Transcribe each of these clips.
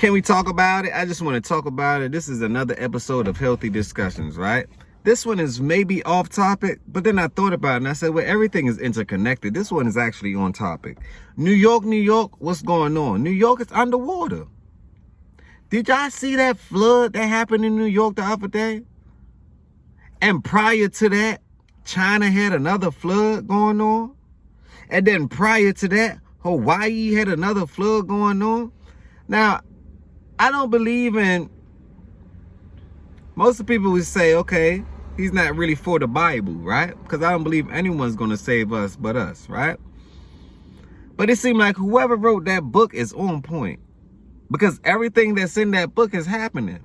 Can we talk about it? I just want to talk about it. This is another episode of Healthy Discussions, right? This one is maybe off topic, but then I thought about it and I said, well, everything is interconnected. This one is actually on topic. New York, what's going on? New York is underwater. Did y'all see that flood that happened in New York the other day? And prior to that, China had another flood going on. And then prior to that, Hawaii had another flood going on. Now, I don't believe in, most of the people would say, okay, he's not really for the Bible, right? Because I don't believe anyone's going to save us but us, right? But it seemed like whoever wrote that book is on point. Because everything that's in that book is happening.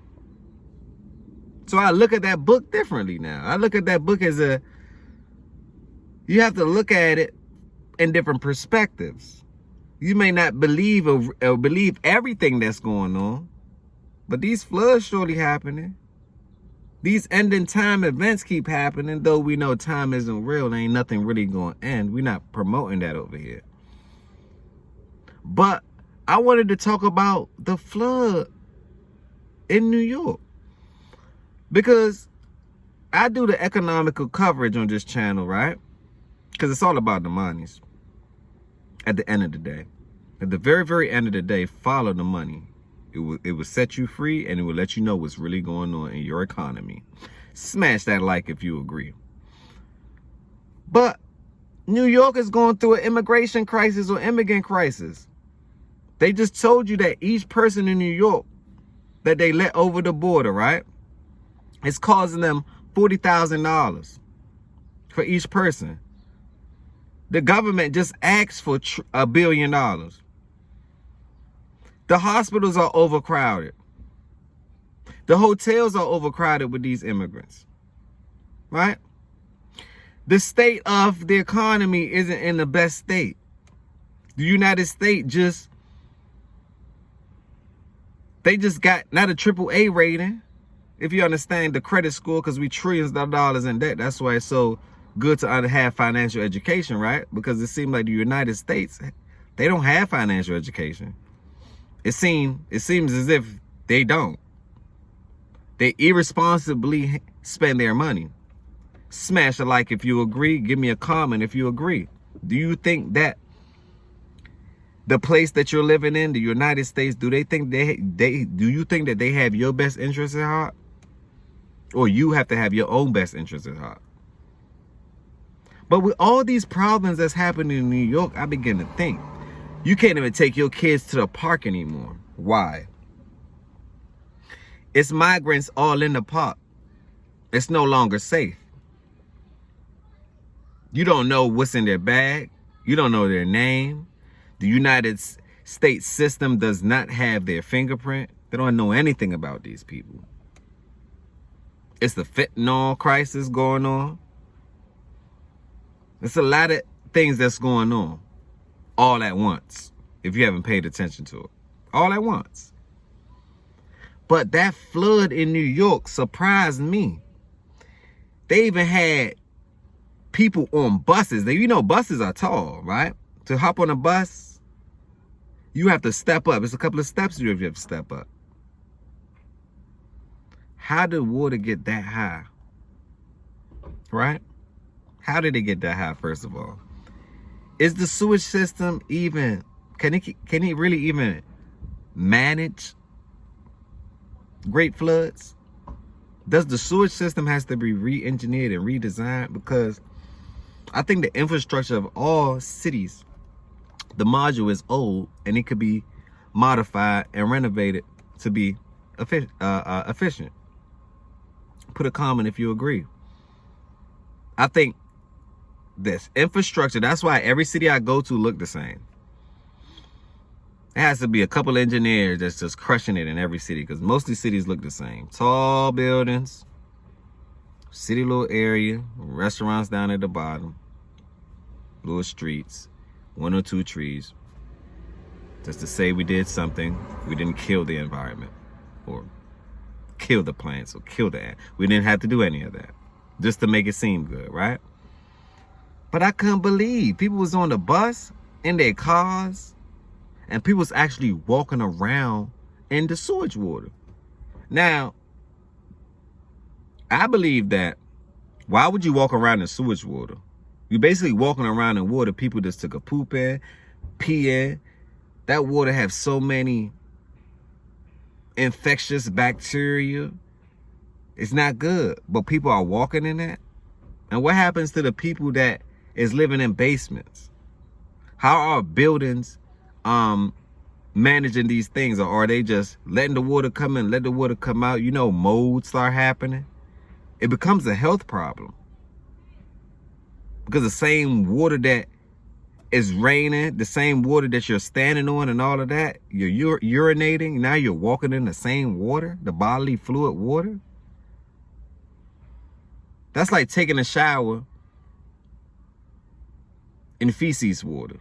So I look at that book differently now. I look at that book as you have to look at it in different perspectives. You may not believe or believe everything that's going on, but these floods surely happening. These ending time events keep happening, though we know time isn't real. There ain't nothing really going to end. We're not promoting that over here. But I wanted to talk about the flood in New York. Because I do the economical coverage on this channel, right? Because it's all about the monies. At the end of the day. At the very, very end of the day, follow the money. It will set you free and it will let you know what's really going on in your economy. Smash that like if you agree. But New York is going through an immigration crisis or immigrant crisis. They just told you that each person in New York that they let over the border, right? It's causing them $40,000 for each person. The government just asked for $1 billion. The hospitals are overcrowded. The hotels are overcrowded with these immigrants, right? The state of the economy isn't in the best state. The United States they just got not a AAA rating. If you understand the credit score, because we trillions of dollars in debt. That's why it's so good to have financial education, right? Because it seems like the United States, they don't have financial education. It seems as if they don't. They irresponsibly spend their money. Smash a like if you agree. Give me a comment if you agree. Do you think that the place that you're living in, the United States, do you think that they have your best interest at heart? Or you have to have your own best interest at heart? But with all these problems that's happening in New York, I begin to think, you can't even take your kids to the park anymore. Why? It's migrants all in the park. It's no longer safe. You don't know what's in their bag. You don't know their name. The United States system does not have their fingerprint. They don't know anything about these people. It's the fentanyl crisis going on. It's a lot of things that's going on all at once, if you haven't paid attention to it. All at once. But that flood in New York surprised me. They even had people on buses. Now, you know buses are tall, right? To hop on a bus, you have to step up. It's a couple of steps you have to step up. How did water get that high? Right? How did it get that high, first of all? Is the sewage system even, can it really even manage great floods? Does the sewage system has to be re-engineered and redesigned? Because I think the infrastructure of all cities, the module is old and it could be modified and renovated to be efficient. Put a comment if you agree. I think this infrastructure, that's why every city I go to look the same. It has to be a couple engineers that's just crushing it in every city, because most of these cities look the same. Tall buildings, city little area, restaurants down at the bottom, little streets, 1 or 2 trees. Just to say we did something, we didn't kill the environment or kill the plants or kill the ant. We didn't have to do any of that just to make it seem good, right? But I couldn't believe people was on the bus in their cars and people was actually walking around in the sewage water. Now, I believe that why would you walk around in sewage water? You're basically walking around in water people just took a poop in, pee in. That water has so many infectious bacteria. It's not good, but people are walking in that. And what happens to the people that is living in basements? How are buildings managing these things? Or are they just letting the water come in, let the water come out? You know, mold start happening. It becomes a health problem. Because the same water that is raining, the same water that you're standing on and all of that, you're urinating, now you're walking in the same water, the bodily fluid water. That's like taking a shower in feces water.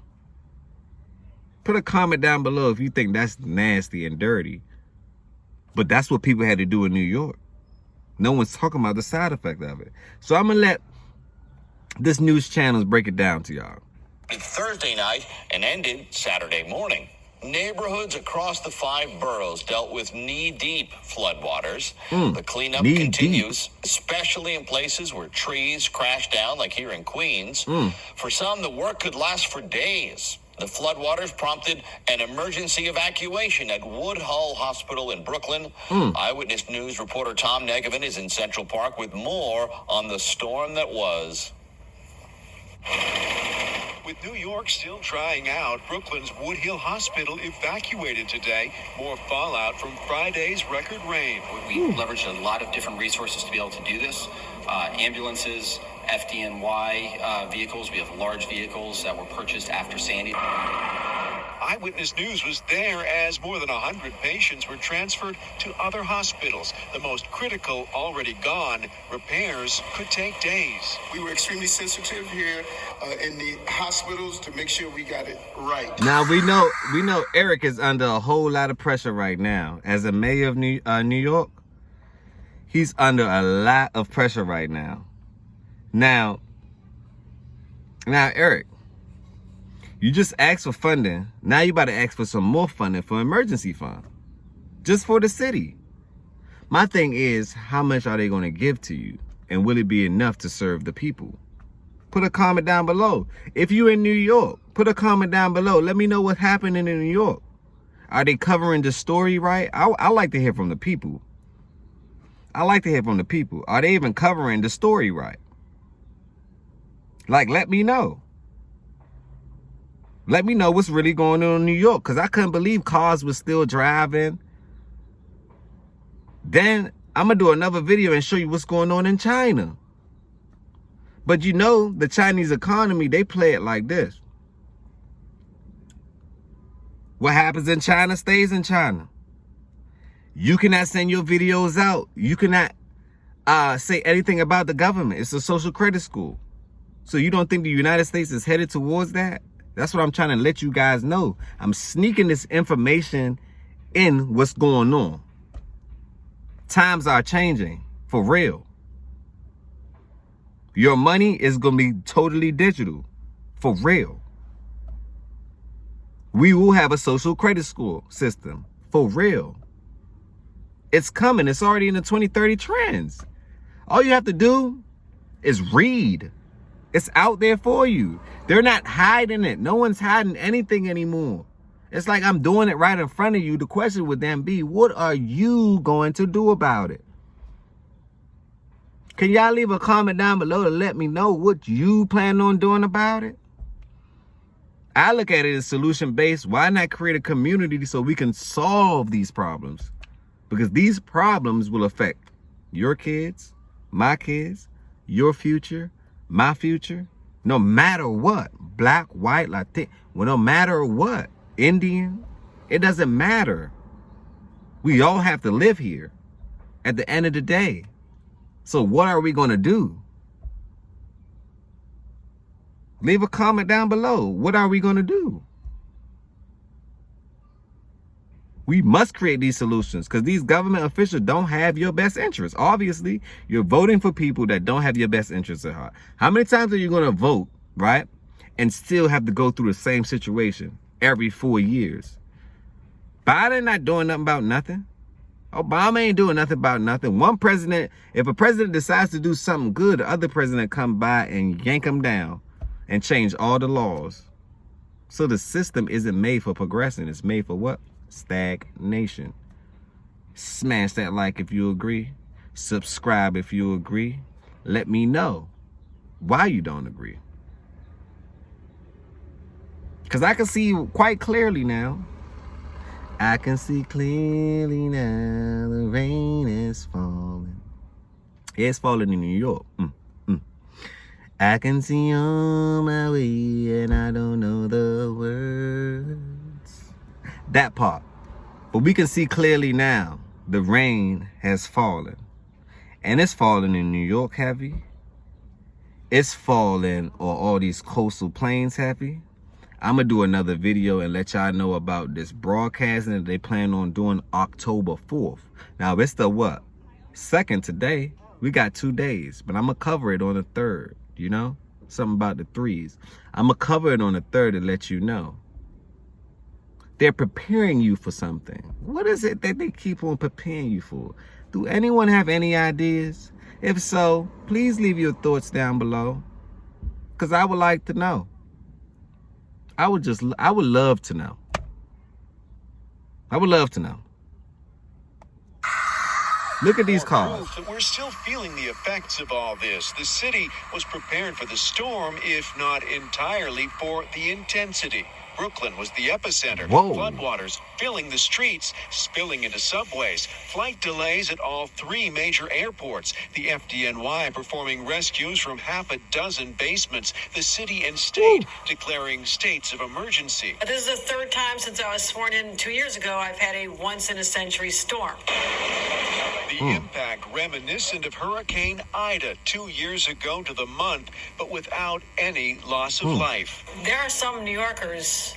Put a comment down below if you think that's nasty and dirty. But that's what people had to do in New York. No one's talking about the side effect of it. So I'm going to let this news channel break it down to y'all. Thursday night and ended Saturday morning. Neighborhoods across the 5 boroughs dealt with knee-deep floodwaters. The cleanup continues, especially in places where trees crash down, like here in Queens. For some, the work could last for days. The floodwaters prompted an emergency evacuation at Woodhull Hospital in Brooklyn. Eyewitness News reporter Tom Negevin is in Central Park with more on the storm that was. With New York still trying out, Brooklyn's Woodhull Hospital evacuated today. More fallout from Friday's record rain. We leveraged a lot of different resources to be able to do this. Ambulances, FDNY vehicles. We have large vehicles that were purchased after Sandy. Eyewitness News was there as more than 100 patients were transferred to other hospitals. The most critical already gone. Repairs could take days. We were extremely sensitive here in the hospitals to make sure we got it right. Now we know Eric is under a whole lot of pressure right now. As a mayor of New York, he's under a lot of pressure right now. Now Eric, you just asked for funding. Now you about to ask for some more funding for emergency fund. Just for the city. My thing is, how much are they going to give to you? And will it be enough to serve the people? Put a comment down below. If you're in New York, put a comment down below. Let me know what's happening in New York. Are they covering the story right? I like to hear from the people. I like to hear from the people. Are they even covering the story right? Like, let me know. Let me know what's really going on in New York, because I couldn't believe cars were still driving. Then I'm going to do another video and show you what's going on in China. But you know, the Chinese economy, they play it like this. What happens in China stays in China. You cannot send your videos out. You cannot say anything about the government. It's a social credit school. So you don't think the United States is headed towards that? That's what I'm trying to let you guys know. I'm sneaking this information in what's going on. Times are changing for real. Your money is going to be totally digital for real. We will have a social credit score system for real. It's coming. It's already in the 2030 trends. All you have to do is read. It's out there for you. They're not hiding it. No one's hiding anything anymore. It's like I'm doing it right in front of you. The question would then be, what are you going to do about it? Can y'all leave a comment down below to let me know what you plan on doing about it? I look at it as solution-based. Why not create a community so we can solve these problems? Because these problems will affect your kids, my kids, your future, my future, no matter what. Black, white, Latino, well, no matter what. Indian, it doesn't matter. We all have to live here at the end of the day. So what are we going to do? Leave a comment down below. What are we going to do? We must create these solutions because these government officials don't have your best interests. Obviously, you're voting for people that don't have your best interests at heart. How many times are you going to vote, right, and still have to go through the same situation every 4 years? Biden not doing nothing about nothing. Obama ain't doing nothing about nothing. One president, if a president decides to do something good, the other president come by and yank him down and change all the laws. So the system isn't made for progressing. It's made for what? Stagnation. Smash that like if you agree. Subscribe if you agree. Let me know why you don't agree. Because I can see quite clearly now. I can see clearly now the rain is falling. It's falling in New York. I can see on my way and I don't know the words. That part. But we can see clearly now the rain has fallen. And it's falling in New York heavy. It's falling on all these coastal plains heavy. I'm going to do another video and let y'all know about this broadcasting that they plan on doing October 4th. Now, it's the what? 2nd today. We got 2 days, but I'm going to cover it on the 3rd, you know? Something about the 3s. I'm going to cover it on the 3rd to let you know. They're preparing you for something. What is it that they keep on preparing you for? Do anyone have any ideas? If so, please leave your thoughts down below, because I would like to know. I would love to know. I would love to know. Look at these cars. That we're still feeling the effects of all this. The city was prepared for the storm, if not entirely for the intensity. Brooklyn was the epicenter. Whoa. Floodwaters filling the streets, spilling into subways. Flight delays at all 3 major airports. The FDNY performing rescues from half a dozen basements. The city and state declaring states of emergency. This is the 3rd time since I was sworn in 2 years ago I've had a once-in-a-century storm. The impact reminiscent of Hurricane Ida 2 years ago to the month, but without any loss of life. There are some New Yorkers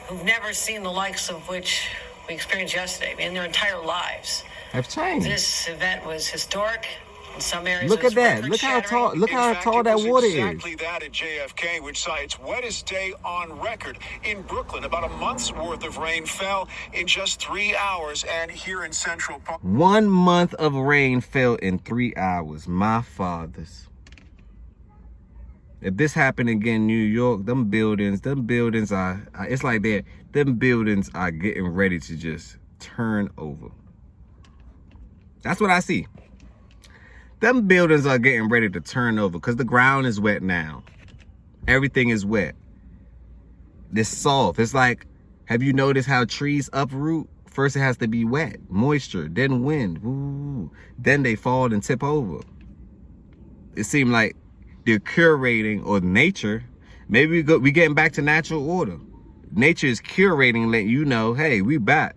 who've never seen the likes of which we experienced yesterday in their entire lives. Have changed. This event was historic. In some areas, Look it was at that. Look how tall. Look how tall that water is. Exactly that at JFK, which saw its wettest day on record. In Brooklyn, about a month's worth of rain fell in just 3 hours, and here in Central Park, 1 month of rain fell in 3 hours. My fathers. If this happened again in New York, them buildings are, it's like them buildings are getting ready to just turn over. That's what I see. Them buildings are getting ready to turn over because the ground is wet now. Everything is wet. It's soft. It's like, have you noticed how trees uproot? First it has to be wet, moisture, then wind. Ooh. Then they fall and tip over. It seemed like they're curating, or nature, maybe we getting back to natural order. Nature is curating, letting you know, hey, we back.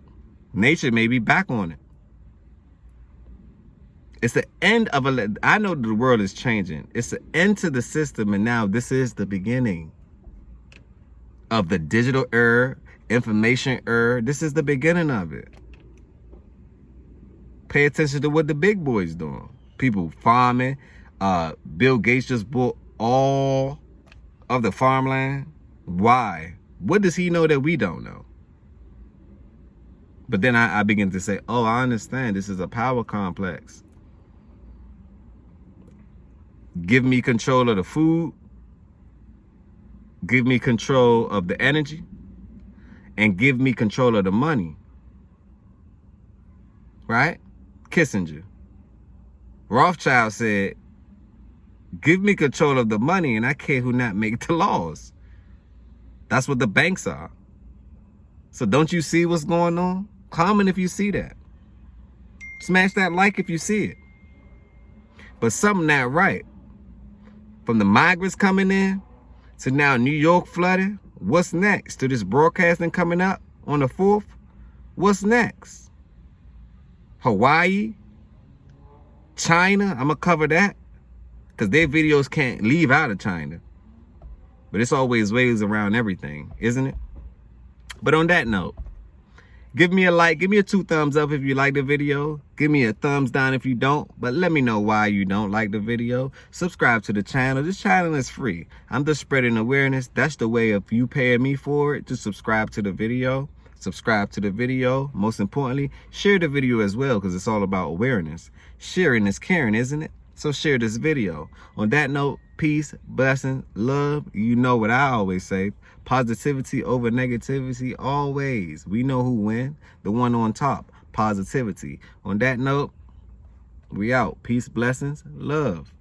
Nature may be back on it. It's the end of I know the world is changing. It's the end to the system, and now this is the beginning of the digital era, information era. This is the beginning of it. Pay attention to what the big boys doing. People farming. Bill Gates just bought all of the farmland. Why? What does he know that we don't know? But then I begin to say, oh, I understand. This is a power complex. Give me control of the food. Give me control of the energy. And give me control of the money. Right? Kissinger. Rothschild said, give me control of the money and I care who not make the laws. That's what the banks are. So don't you see what's going on? Comment if you see that. Smash that like if you see it. But something not right. From the migrants coming in to now New York flooding, what's next? To this broadcasting coming up on the 4th, what's next? Hawaii? China? I'm going to cover that because their videos can't leave out of China. But it's always ways around everything, isn't it? But on that note, give me a like, give me a 2 thumbs up if you like the video. Give me a thumbs down if you don't, but let me know why you don't like the video. Subscribe to the channel. This channel is free. I'm just spreading awareness. That's the way of you paying me for it, to subscribe to the video. subscribe to the video. Most importantly, share the video as well, because it's all about awareness. Sharing is caring, isn't it? So share this video. On that note, peace, blessings, love. You know what I always say. Positivity over negativity always. We know who win. The one on top. Positivity. On that note, we out. Peace, blessings, love.